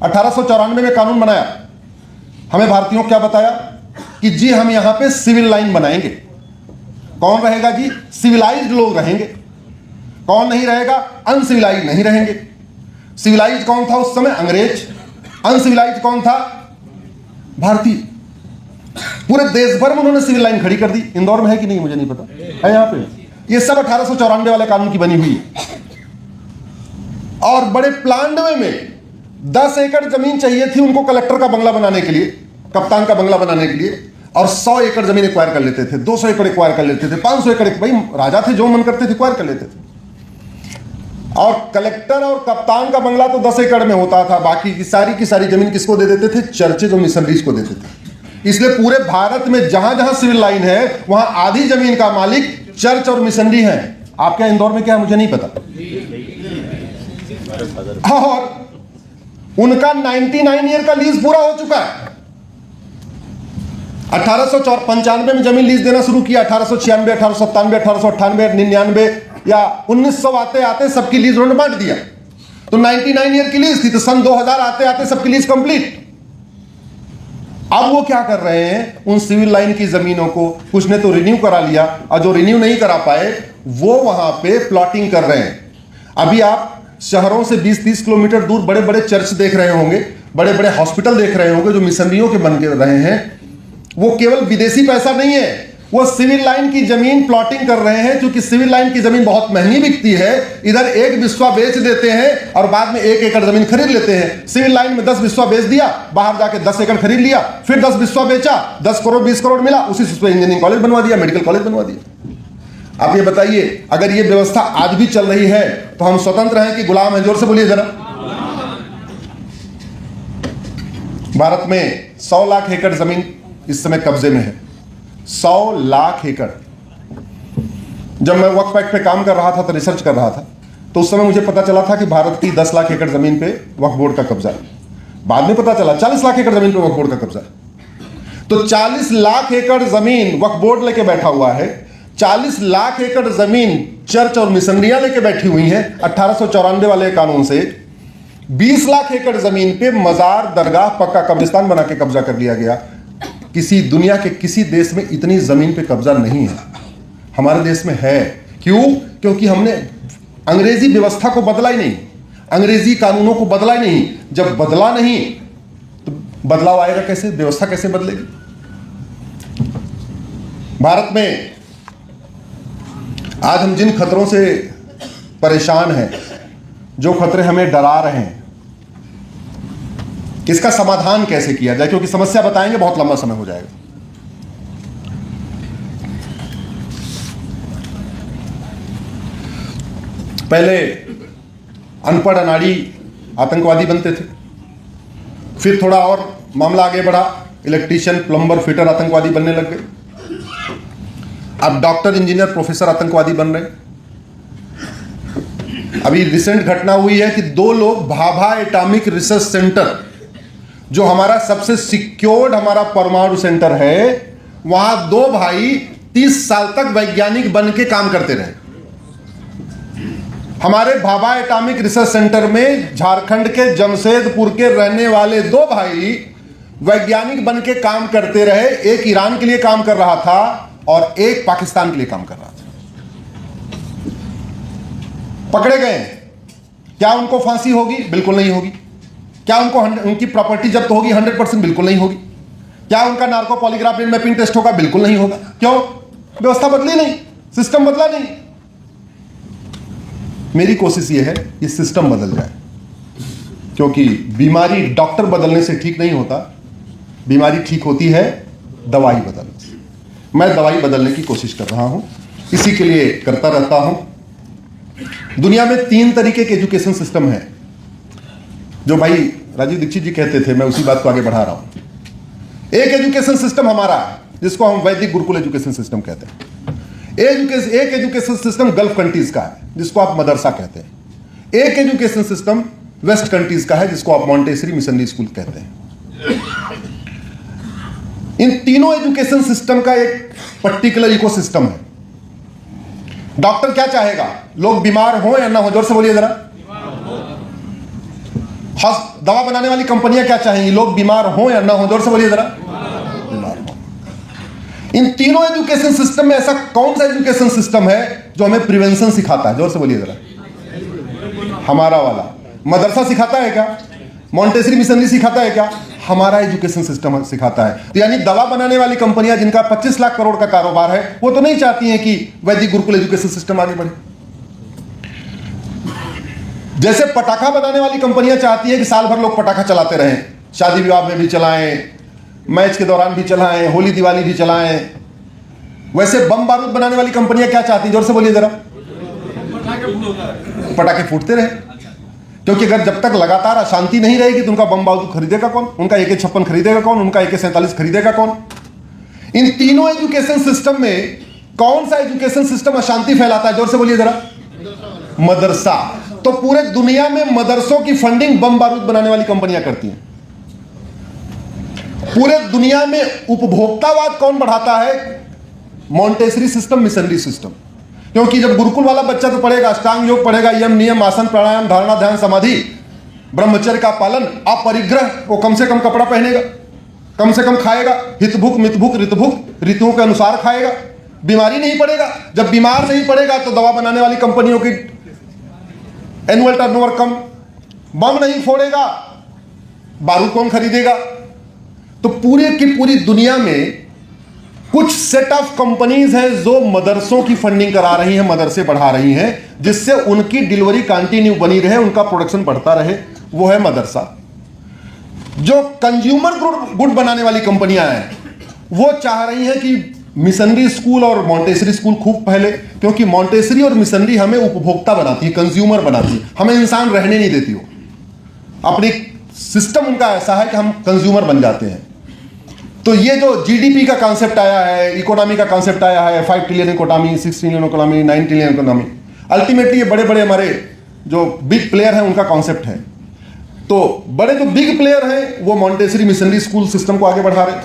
1894 में कानून बनाया, हमें भारतीयों को क्या बताया कि जी हम यहां पे सिविल लाइन बनाएंगे। कौन रहेगा जी? सिविलाइज्ड लोग रहेंगे। कौन नहीं रहेगा? अनसिविलाइज्ड नहीं रहेंगे। सिविलाइज्ड कौन था उस समय? अंग्रेज। अनसिविलाइज्ड कौन था? भारतीय। पूरे देश भर में उन्होंने सिविल लाइन खड़ी कर दी। इंदौर में है कि नहीं मुझे नहीं पता, है यहां पे। ये सब 1894 वाले कानून की बनी हुई है। और बड़े प्लांडवे में 10 एकड़ जमीन चाहिए थी उनको कलेक्टर का बंगला बनाने के लिए, कप्तान का बंगला बनाने के लिए, और 100 एकड़ जमीन एक्वायर कर लेते थे, 200 एकड़ एक्वायर कर लेते थे, 500 एकड़। भाई राजा थे, जो मन करते थे एक्वायर कर लेते थे। और कलेक्टर और कप्तान का बंगला तो 10 एकड़ में होता था, बाकी की सारी जमीन किसको दे देते थे? चर्चेज और मिशनरीज को देते थे। इसलिए पूरे भारत में जहां जहां सिविल लाइन है वहां आधी जमीन का मालिक चर्च और मिशनरी है। आपके इंदौर में क्या, मुझे नहीं पता। और उनका 99 ईयर का लीज पूरा हो चुका है। 1895 में जमीन लीज देना शुरू किया, 1896, 1897, 1898, 99 या 1900 आते आते सबकी लीज उन्होंने बांट दिया। तो 99 ईयर की लीज थी, तो सन 2000 आते आते सबकी लीज कंप्लीट। अब वो क्या कर रहे हैं? उन सिविल लाइन की जमीनों को कुछ ने तो रिन्यू करा लिया, और जो रिन्यू नहीं करा पाए वो वहां पे प्लॉटिंग कर रहे हैं। अभी आप शहरों से 20-30 किलोमीटर दूर बड़े बड़े चर्च देख रहे होंगे, बड़े बड़े हॉस्पिटल देख रहे होंगे जो मिशनरियों के बन के रहे हैं। वो केवल विदेशी पैसा नहीं है, वो सिविल लाइन की जमीन प्लॉटिंग कर रहे हैं। क्योंकि सिविल लाइन की जमीन बहुत महंगी बिकती है, इधर एक बिस्वा बेच देते हैं और बाद में 1 एकड़ जमीन खरीद लेते हैं। सिविल लाइन में 10 बिस्वा बेच दिया, बाहर जाके 10 एकड़ खरीद लिया, फिर 10 बिस्वा बेचा, 10 करोड़ 20 करोड़ मिला, उसी से इंजीनियरिंग कॉलेज बनवा दिया, मेडिकल कॉलेज बनवा दिया। आप ये बताइए, अगर ये व्यवस्था आज भी चल रही है तो हम स्वतंत्र हैं कि गुलाम हैं? जोर से बोलिए जरा। भारत में 100 लाख एकड़ जमीन इस समय कब्जे में है। 100 लाख एकड़। जब मैं वक्फ एक्ट पे काम कर रहा था तो रिसर्च कर रहा था, तो उस समय मुझे पता चला था कि भारत की 10 लाख एकड़ जमीन पे वक्फ बोर्ड का कब्जा है। बाद में पता चला 40 लाख एकड़ जमीन पे वक्फ बोर्ड का कब्जा है। तो 40 लाख एकड़ जमीन वक्फ बोर्ड लेके बैठा हुआ है, 40 लाख एकड़ जमीन चर्च और मिशनरियां लेके बैठी हुई हैं। 1894 वाले कानून से 20 लाख एकड़ जमीन पे मजार, दरगाह, पक्का कब्रिस्तान बना के कब्जा कर लिया गया। किसी दुनिया के किसी देश में इतनी जमीन पे कब्जा नहीं है, हमारे देश में है। क्यों? क्योंकि हमने अंग्रेजी व्यवस्था को बदला ही नहीं, अंग्रेजी कानूनों को बदला ही नहीं। जब बदला नहीं तो बदलाव आएगा कैसे? व्यवस्था कैसे बदलेगी? भारत में आज हम जिन खतरों से परेशान हैं, जो खतरे हमें डरा रहे हैं, इसका समाधान कैसे किया जाए? क्योंकि समस्या बताएंगे बहुत लंबा समय हो जाएगा। पहले अनपढ़ अनाड़ी आतंकवादी बनते थे, फिर थोड़ा और मामला आगे बढ़ा, इलेक्ट्रीशियन, प्लम्बर, फिटर आतंकवादी बनने लग गए। अब डॉक्टर, इंजीनियर, प्रोफेसर आतंकवादी बन रहे हैं। अभी रिसेंट घटना हुई है कि 2 लोग भाभा एटॉमिक रिसर्च सेंटर, जो हमारा सबसे सिक्योर्ड हमारा परमाणु सेंटर है, वहां 2 भाई 30 साल तक वैज्ञानिक बन के काम करते रहे। हमारे भाभा एटॉमिक रिसर्च सेंटर में झारखंड के जमशेदपुर के रहने वाले 2 भाई वैज्ञानिक बन के काम करते रहे। एक ईरान के लिए काम कर रहा था और एक पाकिस्तान के लिए काम कर रहा था। पकड़े गए। क्या उनको फांसी होगी? बिल्कुल नहीं होगी। क्या उनको उनकी प्रॉपर्टी जब्त होगी? 100% बिल्कुल नहीं होगी। क्या उनका narco polygraph and mapping test होगा? बिल्कुल नहीं होगा। क्यों? व्यवस्था बदली नहीं, सिस्टम बदला नहीं। मेरी कोशिश यह है कि सिस्टम बदल जाए, क्योंकि बीमारी डॉक्टर बदलने से ठीक नहीं होता, बीमारी ठीक होती है दवाई बदलने से। मैं दवाई बदलने की कोशिश कर रहा हूं, इसी के लिए करता रहता हूं। दुनिया में 3 तरीके के एजुकेशन सिस्टम है, जो भाई राजीव दीक्षित जी कहते थे, मैं उसी बात को आगे बढ़ा रहा हूं। एक एजुकेशन सिस्टम हमारा है जिसको हम वैदिक गुरुकुल एजुकेशन सिस्टम कहते हैं। एक एजुकेशन सिस्टम गल्फ कंट्रीज का है जिसको आप मदरसा कहते हैं। एक एजुकेशन सिस्टम वेस्ट कंट्रीज का है जिसको आप मॉन्टेसरी मिशनरी स्कूल कहते हैं। इन तीनों एजुकेशन सिस्टम का एक पर्टिकुलर इकोसिस्टम है। डॉक्टर क्या चाहेगा? लोग बीमार हो या ना हो? जोर से बोलिए जरा। दवा बनाने वाली कंपनियां क्या चाहेंगी? लोग बीमार हों या ना हो? जोर से बोलिए जरा। बीमार हो। इन तीनों एजुकेशन सिस्टम में ऐसा कौन सा एजुकेशन सिस्टम है जो हमें प्रिवेंशन सिखाता है? जोर से बोलिए जरा। हमारा वाला मदरसा सिखाता है क्या? मॉन्टेसरी मिशनरी सिखाता है क्या? हमारा एजुकेशन सिस्टम सिखाता है। तो यानी दवा बनाने वाली कंपनियां जिनका 25 लाख करोड़ का कारोबार है, वो तो नहीं चाहती हैं कि वैदिक गुरुकुल एजुकेशन सिस्टम आगे बढ़े। जैसे पटाखा बनाने वाली कंपनियां चाहती है कि साल भर लोग पटाखा चलाते रहें, शादी विवाह में भी चलाएं, मैच के दौरान भी चलाएं, होली दिवाली भी चलाएं, वैसे बम बारूद बनाने वाली कंपनियां क्या चाहती हैं? जोर से बोलिए जरा। पटाखे फूटते रहे, क्योंकि अगर जब तक लगातार अशांति नहीं रहेगी तो उनका बम बारूद खरीदेगा कौन? उनका AK-56 खरीदेगा कौन? उनका AK-47 खरीदेगा कौन? इन तीनों एजुकेशन सिस्टम में कौन सा एजुकेशन सिस्टम अशांति फैलाता है? जोर से बोलिए जरा। मदरसा। तो पूरे दुनिया में मदरसों की फंडिंग बम बारूद बनाने वाली कंपनियां करती हैं। पूरे दुनिया में उपभोक्तावाद कौन बढ़ाता है? Montessori system, missionary system. क्योंकि जब गुरुकुल वाला बच्चा तो पढ़ेगा, अष्टांग योग पढ़ेगा, यम नियम आसन प्राणायाम धारणा ध्यान समाधि ब्रह्मचर्य का पालन, अपरिग्रह, वो कम से कम कपड़ा पहनेगा, कम से कम खाएगा, हितभुक मितभुक ऋतभुक ऋतुओं के अनुसार खाएगा, बीमारी नहीं पड़ेगा। जब बीमार नहीं पड़ेगा तो दवा बनाने वाली कंपनियों की एनुअल टर्नओवर कम, बम नहीं फोड़ेगा, बारूद कौन खरीदेगा? तो पूरे की पूरी दुनिया में कुछ सेट ऑफ कंपनीज हैं जो मदरसों की फंडिंग करा रही हैं, मदरसे बढ़ा रही हैं, जिससे उनकी डिलीवरी कंटिन्यू बनी रहे, उनका प्रोडक्शन बढ़ता रहे, वो है मदरसा। जो कंज्यूमर गुड बनाने वाली कंपनियां हैं वो चाह रही हैं कि मिशनरी स्कूल और मॉन्टेसरी स्कूल खूब फैले, क्योंकि मॉन्टेसरी और मिशनरी हमें उपभोक्ता बनाती है, कंज्यूमर बनाती है, हमें इंसान रहने नहीं देती। हो अपनी सिस्टम उनका ऐसा है कि हम कंज्यूमर बन जाते हैं। तो ये जो GDP का कॉन्सेप्ट आया है, इकोनॉमी का कॉन्सेप्ट आया है, 5 trillion economy, 6 trillion economy, 9 trillion economy, ultimately ये बड़े बड़े हमारे जो बिग प्लेयर हैं उनका कॉन्सेप्ट है। तो बड़े जो बिग प्लेयर हैं वो मॉन्टेसरी मिशनरी स्कूल सिस्टम को आगे बढ़ा रहे हैं।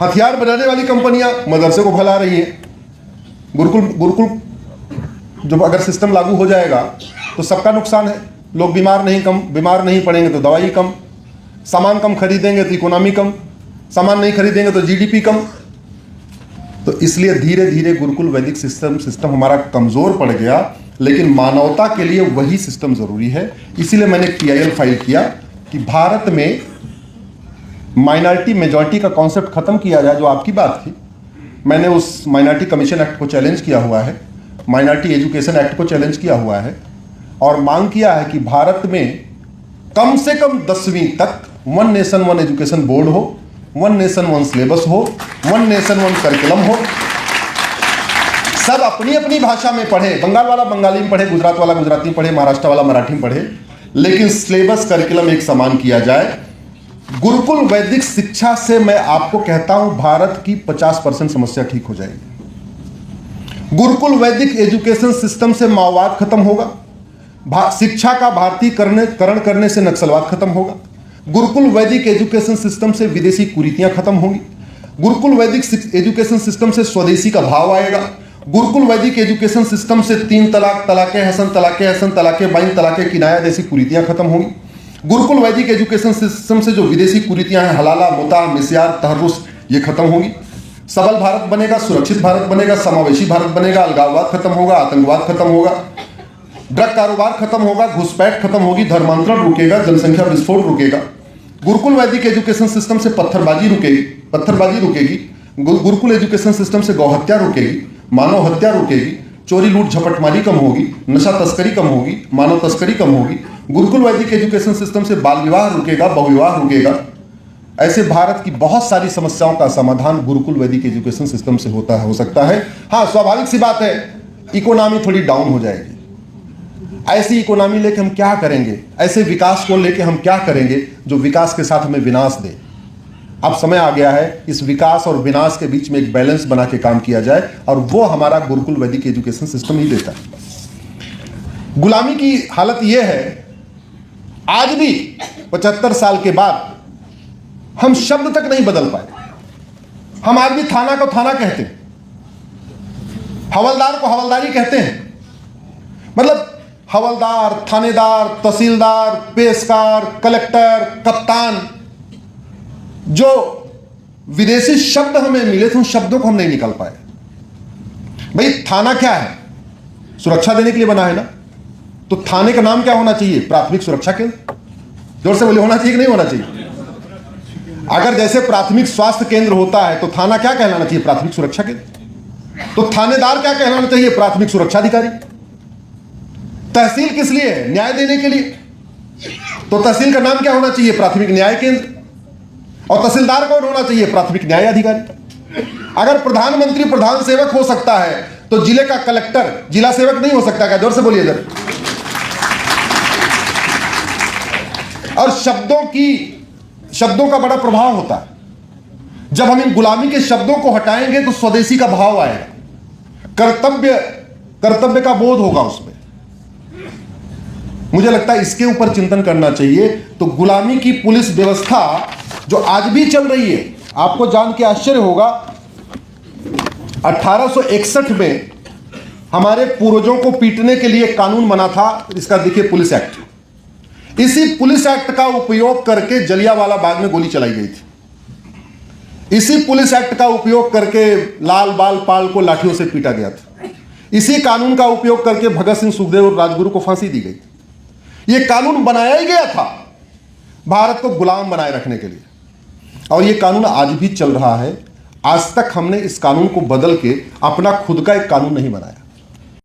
हथियार बनाने वाली कंपनियां मदरसे को फैला रही हैं। गुरुकुल जब अगर सिस्टम लागू हो जाएगा तो सबका नुकसान है। लोग बीमार नहीं पड़ेंगे तो दवाई कम, सामान कम खरीदेंगे तो इकोनॉमी कम, सामान नहीं खरीदेंगे तो GDP कम। तो इसलिए धीरे धीरे गुरुकुल वैदिक सिस्टम हमारा कमजोर पड़ गया, लेकिन मानवता के लिए वही सिस्टम जरूरी है। इसीलिए मैंने PIL फाइल किया कि भारत में माइनॉरिटी मेजॉरिटी का कॉन्सेप्ट खत्म किया जाए, जो आपकी बात थी। मैंने उस माइनॉरिटी कमीशन एक्ट को चैलेंज किया हुआ है, माइनॉरिटी एजुकेशन एक्ट को चैलेंज किया हुआ है, और मांग किया है कि भारत में कम से कम 10वीं तक 1 नेशन 1 एजुकेशन बोर्ड हो, 1 नेशन 1 सिलेबस हो, 1 नेशन 1 करिकुलम हो। सब अपनी अपनी भाषा में पढ़े, बंगाल वाला बंगाली में पढ़े, गुजरात वाला गुजराती में पढ़े, महाराष्ट्र वाला मराठी में पढ़े, लेकिन सिलेबस करिकुलम एक समान किया जाए। गुरुकुल वैदिक शिक्षा से मैं आपको कहता हूं भारत की 50% समस्या ठीक हो जाएगी। गुरुकुल वैदिक एजुकेशन सिस्टम से माओवाद खत्म होगा, शिक्षा का भारतीयकरण करने से नक्सलवाद खत्म होगा, गुरुकुल वैदिक एजुकेशन सिस्टम से विदेशी कुरीतियां खत्म होंगी, गुरुकुल वैदिक एजुकेशन सिस्टम से स्वदेशी का भाव आएगा, गुरुकुल वैदिक एजुकेशन सिस्टम से 3 तलाक, तलाके हसन, तलाके बाइन, तलाके किनाया जैसी कुरीतियां खत्म होंगी। गुरुकुल वैदिक एजुकेशन सिस्टम से जो विदेशी कुरीतियां हैं, हलाला, मुता, मिस्यार, तहर्रुस, ये खत्म होंगी। सबल भारत बनेगा, सुरक्षित भारत बनेगा, समावेशी भारत बनेगा, अलगाववाद खत्म होगा, आतंकवाद खत्म होगा, ड्रग कारोबार खत्म होगा, घुसपैठ खत्म होगी, धर्मांतरण रुकेगा, जनसंख्या विस्फोट रुकेगा। गुरुकुल वैदिक एजुकेशन सिस्टम से पत्थरबाजी रुकेगी। गुरुकुल एजुकेशन सिस्टम से गौहत्या रुकेगी, मानव हत्या रुकेगी, चोरी लूट झपटमारी कम होगी, नशा तस्करी कम होगी, मानव तस्करी कम होगी। गुरुकुल वैदिक एजुकेशन सिस्टम से बाल विवाह रुकेगा, बहुविवाह रुकेगा। ऐसे भारत की बहुत सारी समस्याओं का समाधान गुरुकुल वैदिक एजुकेशन सिस्टम से हो सकता है। हाँ, स्वाभाविक सी बात है, इकोनॉमी थोड़ी डाउन हो जाएगी। ऐसी इकोनॉमी लेके हम क्या करेंगे, ऐसे विकास को लेके हम क्या करेंगे जो विकास के साथ हमें विनाश दे। अब समय आ गया है इस विकास और विनाश के बीच में एक बैलेंस बना के काम किया जाए, और वो हमारा गुरुकुल वैदिक एजुकेशन सिस्टम ही देता है। गुलामी की हालत यह है, आज भी 75 साल के बाद हम शब्द तक नहीं बदल पाए। हम आज भी थाना को थाना कहते हैं, हवलदार को हवलदारी कहते हैं। मतलब हवलदार, थानेदार, तहसीलदार, पेशकार, कलेक्टर, कप्तान, जो विदेशी शब्द हमें मिले थे उन शब्दों को हम नहीं निकाल पाए। भाई थाना क्या है? सुरक्षा देने के लिए बना है ना, तो थाने का नाम क्या होना चाहिए? प्राथमिक सुरक्षा केंद्र। जोर से बोले, होना चाहिए कि नहीं होना चाहिए? अगर जैसे प्राथमिक स्वास्थ्य केंद्र होता है तो थाना क्या कहलाना चाहिए? प्राथमिक सुरक्षा केंद्र। तो थानेदार क्या कहलाना चाहिए? प्राथमिक सुरक्षा अधिकारी। तहसील किस लिए है? न्याय देने के लिए। तो तहसील का नाम क्या होना चाहिए? प्राथमिक न्याय केंद्र। और तहसीलदार कौन होना चाहिए? प्राथमिक न्याय अधिकारी। अगर प्रधानमंत्री प्रधान सेवक हो सकता है तो जिले का कलेक्टर जिला सेवक नहीं हो सकता क्या? जोर से बोलिए जरा। और शब्दों का बड़ा प्रभाव होता है। जब हम इन गुलामी के शब्दों को हटाएंगे तो स्वदेशी का भाव आएगा, कर्तव्य का बोध होगा उसमें। मुझे लगता है इसके ऊपर चिंतन करना चाहिए। तो गुलामी की पुलिस व्यवस्था जो आज भी चल रही है, आपको जान के आश्चर्य होगा, 1861 में हमारे पूर्वजों को पीटने के लिए कानून बना था, इसका देखिए पुलिस एक्ट। इसी पुलिस एक्ट का उपयोग करके जलियांवाला बाग में गोली चलाई गई थी। इसी पुलिस एक्ट का उपयोग करके लाल बाल पाल को लाठियों से पीटा गया था। इसी कानून का उपयोग करके भगत सिंह, सुखदेव और राजगुरु को फांसी दी गई। यह कानून बनाया ही गया था भारत को गुलाम बनाए रखने के लिए, और यह कानून आज भी चल रहा है। आज तक हमने इस कानून को बदल के अपना खुद का एक कानून नहीं बनाया।